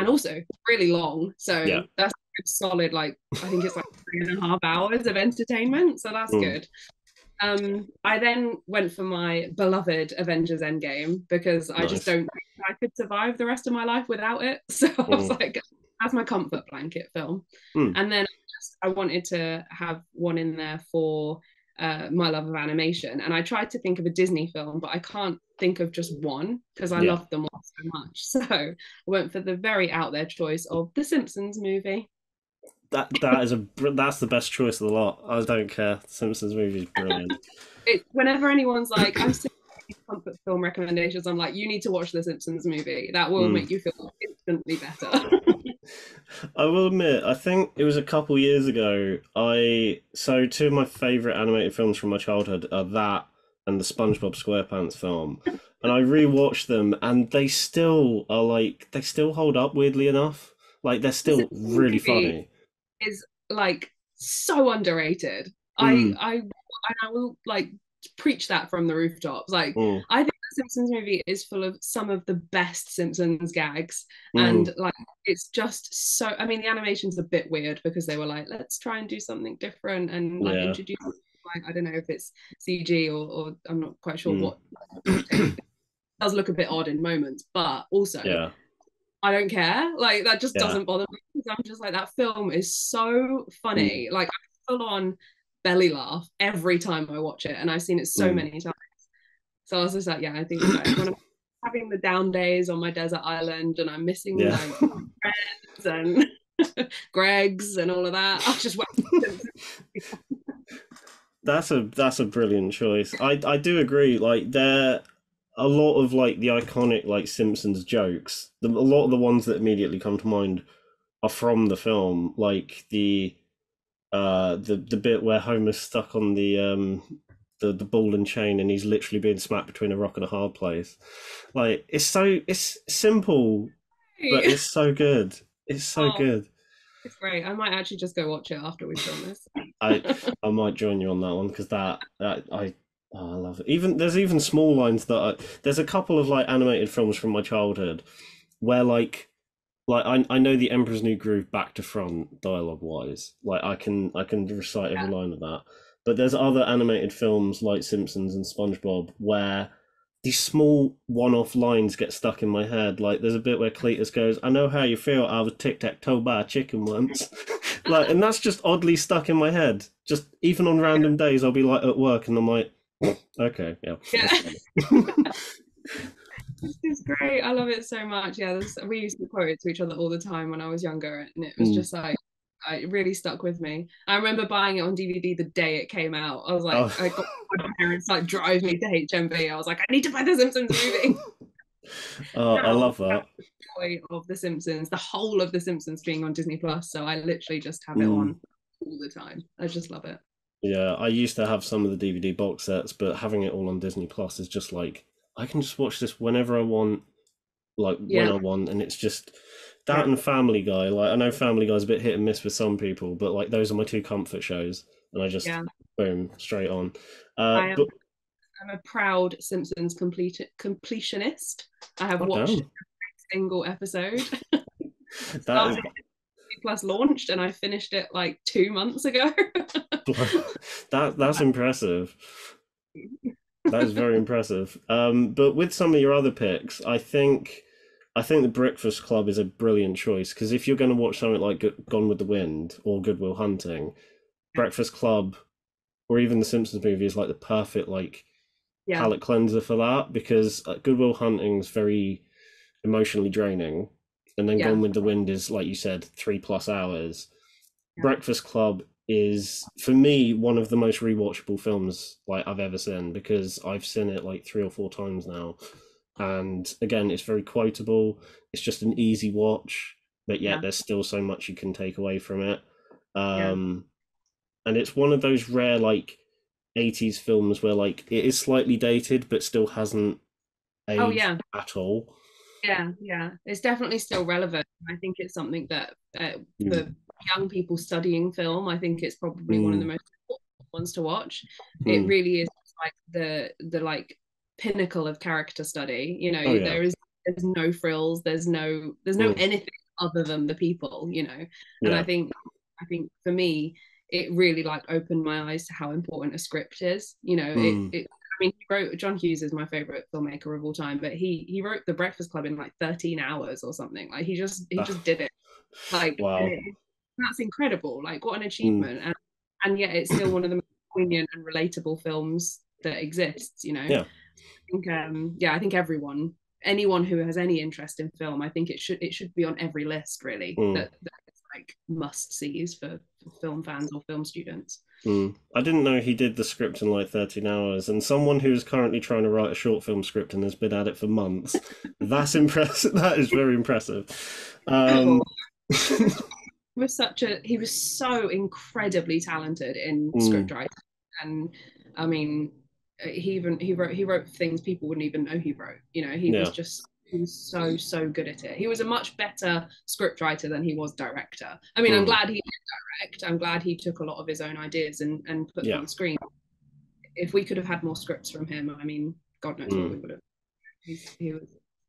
also really long. yeah. So that's a solid, like I think it's like 3.5 hours of entertainment, so that's Mm, good. I then went for my beloved Avengers Endgame because I just nice. don't think I could survive the rest of my life without it. So I was Mm, like, that's my comfort blanket film. mm. And then I wanted to have one in there for my love of animation. And I tried to think of a Disney film, but I can't think of just one because I Yeah. love them all so much. So I went for the very out there choice of the Simpsons movie. That's the best choice of the lot. I don't care. Simpsons movie is brilliant. Whenever anyone's like, I'm sick of these comfort film recommendations, I'm like, you need to watch the Simpsons movie. That will Mm. make you feel instantly better. I will admit, I think it was a couple years ago. I so two of my favorite animated films from my childhood are that and the SpongeBob SquarePants film, and I rewatched them, and they still hold up weirdly enough. Like they're The still Simpsons really movie funny. is like so underrated. Mm, I will like preach that from the rooftops. Like mm, I think the Simpsons movie is full of some of the best Simpsons gags, mm, and like it's just so. I mean, the animation's a bit weird because they were like, let's try and do something different and like yeah. introduce. Like I don't know if it's CG or I'm not quite sure Mm, what technique. It does look a bit odd in moments, but also yeah. I don't care. Like that just Yeah. doesn't bother me because I'm just like that film is so Mm, funny. Like I full on belly laugh every time I watch it, and I've seen it so mm, many times. So I was just like, yeah, I think like when I'm having the down days on my desert island and I'm missing yeah. like friends and Greg's and all of that, I'll just watch them. That's a brilliant choice. I do agree. Like there a lot of like the iconic like Simpsons jokes. A lot of the ones that immediately come to mind are from the film. Like the bit where Homer's stuck on the ball and chain and he's literally being smacked between a rock and a hard place. Like it's simple, but it's so good. It's so Oh, good. it's great. I might actually just go watch it after we've done this. I I might join you on that one because I love it. Even there's even small lines there's a couple of like animated films from my childhood where I know the Emperor's New Groove back to front dialogue wise. Like I can recite every Yeah. line of that. But there's other animated films like Simpsons and SpongeBob where these small one-off lines get stuck in my head. Like there's a bit where Cletus goes, "I know how you feel. I was tic-tac-toe by a chicken once." Like, and that's just oddly stuck in my head. Just even on Yeah. random days, I'll be like at work and I'm like, okay, yeah, Yeah. that's funny. This is great. I love it so much. Yeah, we used to quote it to each other all the time when I was younger, and it was Mm. just like it really stuck with me. I remember buying it on DVD the day it came out. I was like, Oh. I got my parents like drive me to HMV. I was like, I need to buy the Simpsons movie. Oh, I Now love I have that. the joy of the Simpsons, the whole of the Simpsons being on Disney Plus. So I literally just have it Mm. on all the time. I just love it. Yeah, I used to have some of the DVD box sets, but having it all on Disney Plus is just like I can just watch this whenever I want, like when Yeah, I want, and it's just that yeah, and Family Guy. Like I know Family Guy's a bit hit and miss with some people, but like those are my two comfort shows, and I just yeah. boom straight on. I am. But I'm a proud Simpsons completionist. I have oh watched damn, every single episode. that is Started Plus launched, and I finished it like 2 months ago. That's impressive. That is very impressive. But with some of your other picks, I think the Breakfast Club is a brilliant choice because if you're going to watch something like Gone with the Wind or Good Will Hunting, Breakfast Club or even the Simpsons movie is like the perfect like Yeah, palate cleanser for that because Good Will Hunting is very emotionally draining, and then yeah, Gone with the Wind is like you said 3+ hours. yeah, Breakfast Club is for me one of the most rewatchable films like I've ever seen because I've seen it like 3 or 4 times now, and again it's very quotable. It's just an easy watch, but yet yeah, there's still so much you can take away from it. yeah. Um, and it's one of those rare like 80s films where like it is slightly dated but still hasn't Oh aged yeah, at all. yeah, yeah. It's definitely still relevant. I think it's something that for Mm, young people studying film, I think it's probably one of the mm, most important ones to watch. It mm. really is like the like pinnacle of character study. Oh yeah. There's no frills, there's no Mm, anything other than the people, And yeah. I think for me, it really like opened my eyes to how important a script is. Mm. I mean, he wrote John Hughes is my favorite filmmaker of all time, but he wrote The Breakfast Club in like 13 hours or something. Like he just did it. Like and Wow. that's incredible. Like what an Mm, achievement. And yet it's still one of the most poignant and relatable films that exists. yeah. I think anyone who has any interest in film, I think it should be on every list really. Mm, That it's like must sees for film fans or film students. mm. I didn't know he did the script in like 13 hours, and someone who's currently trying to write a short film script and has been at it for months. That's impressive. That is very impressive. Um, Incredible. He was so incredibly talented in mm, script writing, and I mean he wrote things people wouldn't even know he wrote. yeah. He was so good at it. He was a much better script writer than he was director. I mean, I'm Mm, glad he did direct. I'm glad he took a lot of his own ideas and put them yeah. on screen. If we could have had more scripts from him, I mean, God knows what we Mm, would have. He was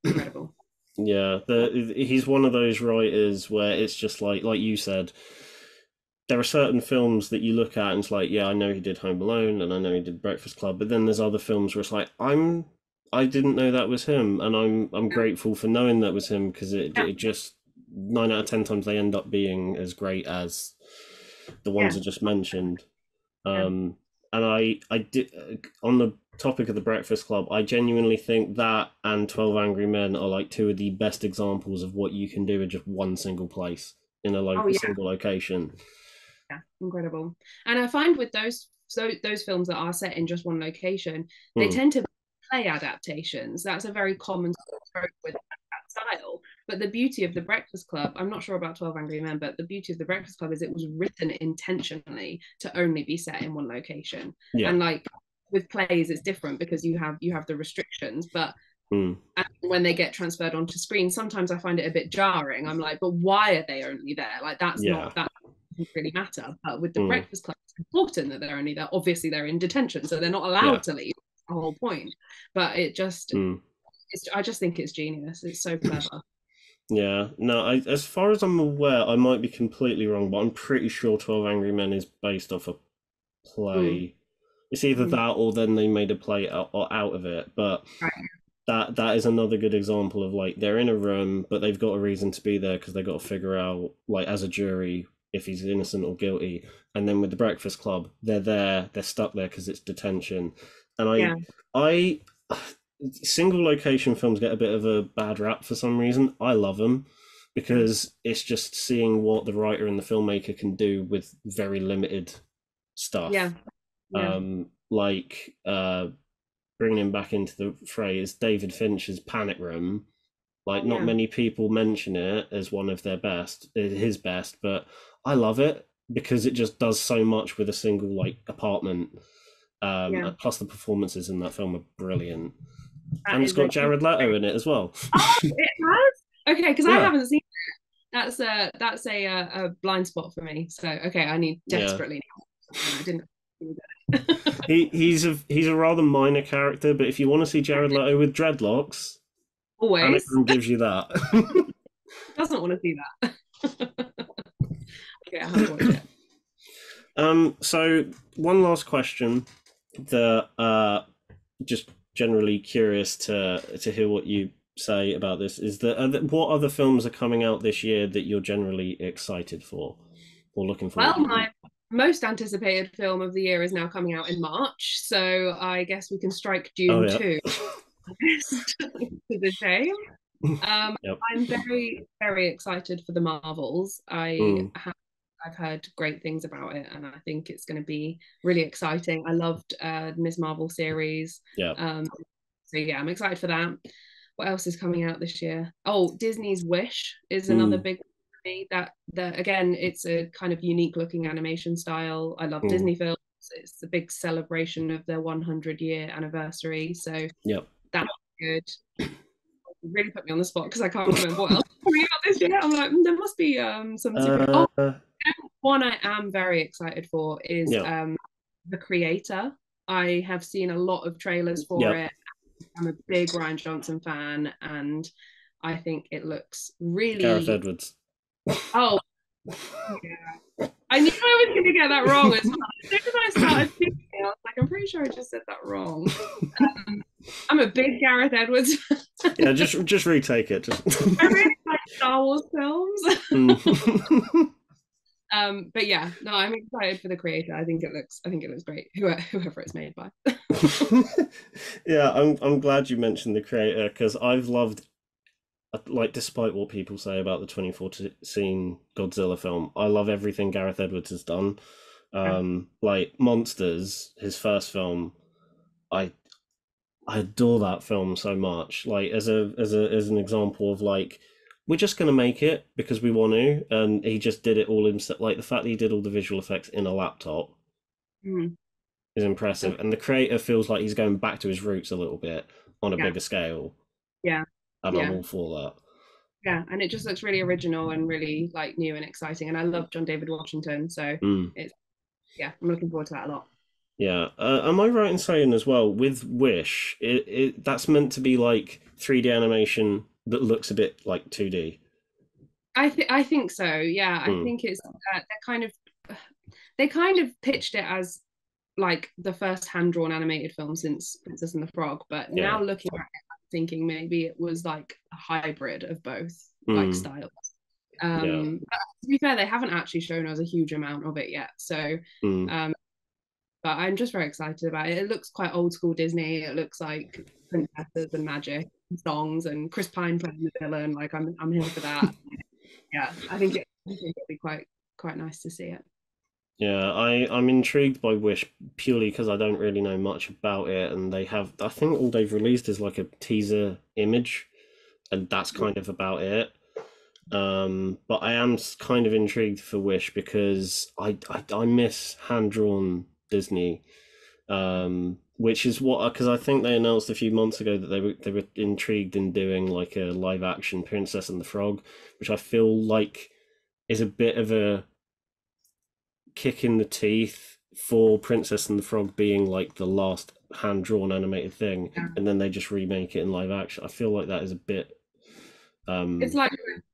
incredible. yeah. He's one of those writers where it's just like you said, there are certain films that you look at and it's like, yeah, I know he did Home Alone and I know he did Breakfast Club, but then there's other films where it's like, I didn't know that was him, and I'm grateful for knowing that was him because Yeah, it just 9 out of 10 times they end up being as great as the ones yeah, I just mentioned. yeah, Um, and I did on the topic of the Breakfast Club, I genuinely think that and 12 Angry Men are like two of the best examples of what you can do in just one single place in a oh yeah. single location. Yeah, incredible. And I find with those films that are set in just one location, they Hmm. tend to be play adaptations. That's a very common trope with that style. But the beauty of The Breakfast Club, I'm not sure about 12 Angry Men, but the beauty of The Breakfast Club is it was written intentionally to only be set in one location. Yeah. And like with plays, it's different because you have the restrictions, but Hmm. when they get transferred onto screen, sometimes I find it a bit jarring. I'm like, but why are they only there? Like Yeah. that doesn't really matter. But with the Hmm. Breakfast Club, it's important that they're only there. Obviously, they're in detention, so they're not Yeah. allowed to leave. The whole point. But Hmm. I just think it's genius. It's so clever. Yeah. No, as far as I'm aware, I might be completely wrong, but I'm pretty sure 12 Angry Men is based off a Mm, play. It's either mm, that or then they made a play out of it. But right. that is another good example of like they're in a room, but they've got a reason to be there because they got to figure out like as a jury if he's innocent or guilty. And then with the Breakfast Club, they're there, they're stuck there because it's detention. And Yeah, I single location films get a bit of a bad rap for some reason. I love them yeah, because it's just seeing what the writer and the filmmaker can do with very limited yeah, stuff. yeah. Like bringing him back into the fray is David Fincher's Panic Room. Like, Oh not yeah, many people mention it as one of their best, his best, but I love it because it just does so much with a single like apartment. yeah. Plus the performances in that film are brilliant, That and it's is a got Jared Leto in it as well. Oh, it has. Okay, because I Yeah, haven't seen that's a blind spot for me. So okay, I need yeah. desperately. I didn't. He's a rather minor character, but if you want to see Jared Leto with dreadlocks, Panic Always Room gives you that. doesn't want to see that. Yeah, I have to watch it. So one last question that just generally curious to hear what you say about this is that what other films are coming out this year that you're generally excited for or looking forward Well, to? my most anticipated film of the year is now coming out in March, so I guess we can strike Oh Dune yeah. 2 to the shame. Yep. I'm very, very excited for the Marvels. Mm, I've heard great things about it, and I think it's going to be really exciting. I loved Ms. Marvel series. yeah. Um, so yeah, I'm excited for that. What else is coming out this year? Oh, Disney's Wish is another Mm, big one for me. That again, it's a kind of unique looking animation style. I love mm, Disney films. It's a big celebration of their 100-year anniversary. So yep. that's good. It really put me on the spot because I can't remember what else is coming out this year. I'm like, there must be some super. Uh, Oh, one I am very excited for is yeah. The Creator. I have seen a lot of trailers for Yep. it. I'm a big Ryan Johnson fan, and I think it looks Gareth really. Edwards. Oh, yeah. I knew I was going to get that wrong as well. As soon as I started thinking, I was like, I'm pretty sure I just said that wrong. I'm a big Gareth Edwards. Yeah, just retake it. Just. I really like Star Wars films. Mm. But yeah, no, I'm excited for The Creator. I think it looks great. Whoever it's made by. Yeah, I'm glad you mentioned the creator because I've loved, like, despite what people say about the 2014 Godzilla film, I love everything Gareth Edwards has done. Like Monsters, his first film, I I adore that film so much. Like as an example of like we're just gonna make it because we want to, and he just did it all himself. Like the fact that he did all the visual effects in a laptop Mm. is impressive, and the creator feels like he's going back to his roots a little bit on a Yeah, bigger scale, yeah, and I'm yeah, all for that. yeah. And it just looks really original and really like new and exciting. And I love John David Washington, so Mm. it's yeah, I'm looking forward to that a lot. Yeah. Am I right in saying as well with Wish, that's meant to be like 3D animation that looks a bit like 2D? I think so. Yeah, I Mm. think it's they kind of pitched it as like the first hand drawn animated film since Princess and the Frog, but Yeah. now looking at it, I'm thinking maybe it was like a hybrid of both like Mm. styles. Yeah. But to be fair, they haven't actually shown us a huge amount of it yet. So, Mm. um, but I'm just very excited about it. It looks quite old school Disney. It looks like princesses and magic and songs and Chris Pine playing the villain. Like I'm here for that. Yeah, I think it'll be quite nice to see it. Yeah, I'm intrigued by Wish purely because I don't really know much about it, and they have I think all they've released is like a teaser image, and that's kind of about it. But I am kind of intrigued for Wish because I miss hand drawn Disney, which is what because I think they announced a few months ago that they were intrigued in doing like a live action Princess and the Frog, which I feel like is a bit of a kick in the teeth for Princess and the Frog being like the last hand drawn animated thing, Yeah. and then they just remake it in live action. I feel like that is a bit. It's Um,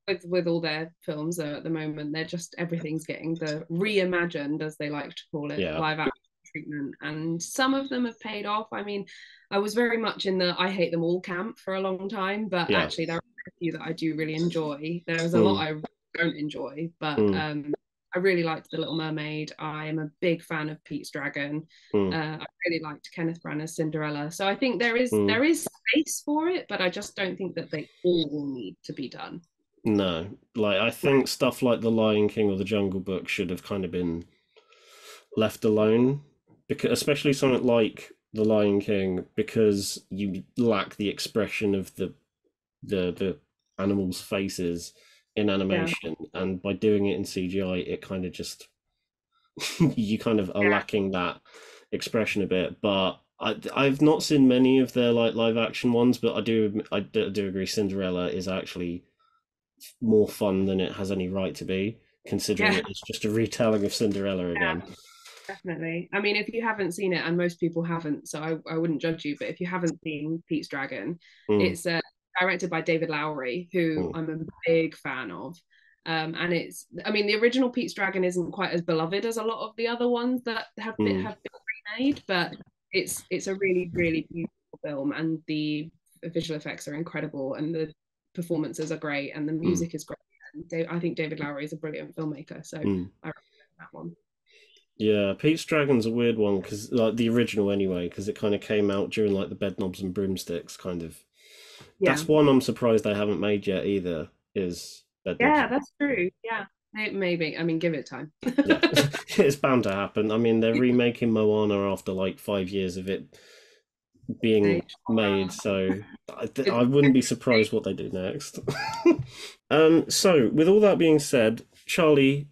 like with all their films at the moment, they're just everything's getting the reimagined, as they like to call it, yeah, live action treatment, and some of them have paid off. I mean, I was very much in the I hate them all camp for a long time, but yeah, actually there are a few that I do really enjoy. There's a lot mm, I don't enjoy, but mm, I really liked The Little Mermaid. I am a big fan of Pete's Dragon. mm, I really liked Kenneth Branagh's Cinderella. So I think mm. there is space for it, but I just don't think that they all need to be done. No, like I think stuff like The Lion King or The Jungle Book should have kind of been left alone, because especially something like The Lion King, because you lack the expression of the animals' faces in Yeah, animation, and by doing it in CGI, it kind of just you kind of are yeah, lacking that expression a bit. But I've not seen many of their like live action ones, but I do agree Cinderella is actually more fun than it has any right to be, considering yeah, it is just a retelling of Cinderella yeah, again. definitely. I mean, if you haven't seen it, and most people haven't, so I wouldn't judge you, but if you haven't seen Pete's Dragon, Mm, it's directed by David Lowery, who mm, I'm a big fan of. And it's, I mean, the original Pete's Dragon isn't quite as beloved as a lot of the other ones that Mm, have been remade, but it's a really really beautiful film, and the visual effects are incredible, and the performances are great, and the mm, music is great. And I think David Lowery is a brilliant filmmaker, so mm. I recommend that one. Yeah, Pete's Dragon's a weird one because, like, the original anyway, because it kind of came out during like the Bedknobs and Broomsticks kind of. Yeah, That's one I'm surprised they haven't made yet either. Is Bedknobs? yeah, that's true. Yeah, maybe. I mean, give it time. Yeah, it's bound to happen. I mean, they're remaking Moana after like 5 years of it being made, so I It's wouldn't be surprised what they do next. So with all that being said, Charlie,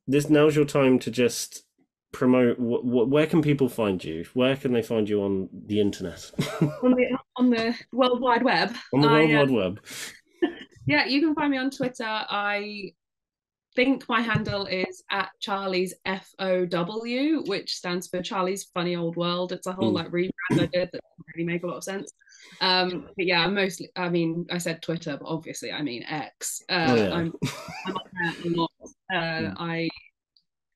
this now's your time to just promote. Where can people find you? Where can they find you on the internet? on the World Wide Web. On the World I Wide Web. Yeah, you can find me on Twitter. I think my handle is at Charlie's FOW, which stands for Charlie's Funny Old World. It's a whole Mm. like rebrand I did that doesn't really make a lot of sense. But yeah, mostly, I mean, I said Twitter, but obviously I mean X. Oh yeah. I'm on there a lot. Mm. I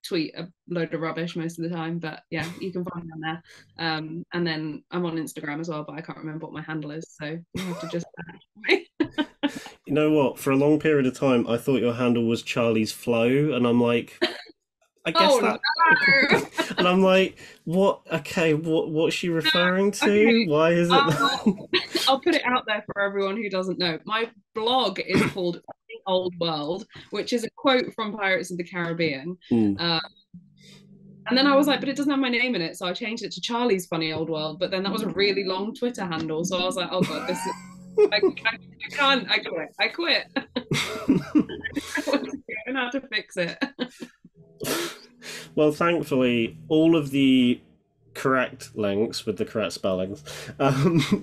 tweet a load of rubbish most of the time, but yeah, you can find me on there. And then I'm on Instagram as well, but I can't remember what my handle is, so you have to just You know what? For a long period of time, I thought your handle was Charlie's Flow, and I'm like, I guess Oh that. no! And I'm like, what? Okay, what's she referring to? Okay, Why is it? I'll put it out there for everyone who doesn't know. My blog is called Old World, which is a quote from Pirates of the Caribbean. Mm. Uh, and then I was like, but it doesn't have my name in it, so I changed it to Charlie's Funny Old World. But then that was a really long Twitter handle, so I was like, oh god, this is I can't. I quit. I quit. I don't know how to fix it. Well, thankfully, all of the correct links with the correct spellings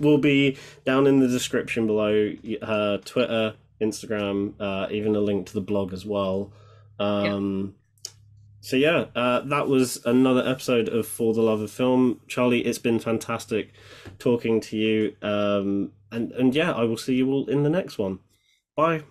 will be down in the description below. Her Twitter, Instagram, even a link to the blog as well. Yeah. So yeah, that was another episode of For the Love of Film. Charlie, it's been fantastic talking to you. And yeah, I will see you all in the next one. Bye.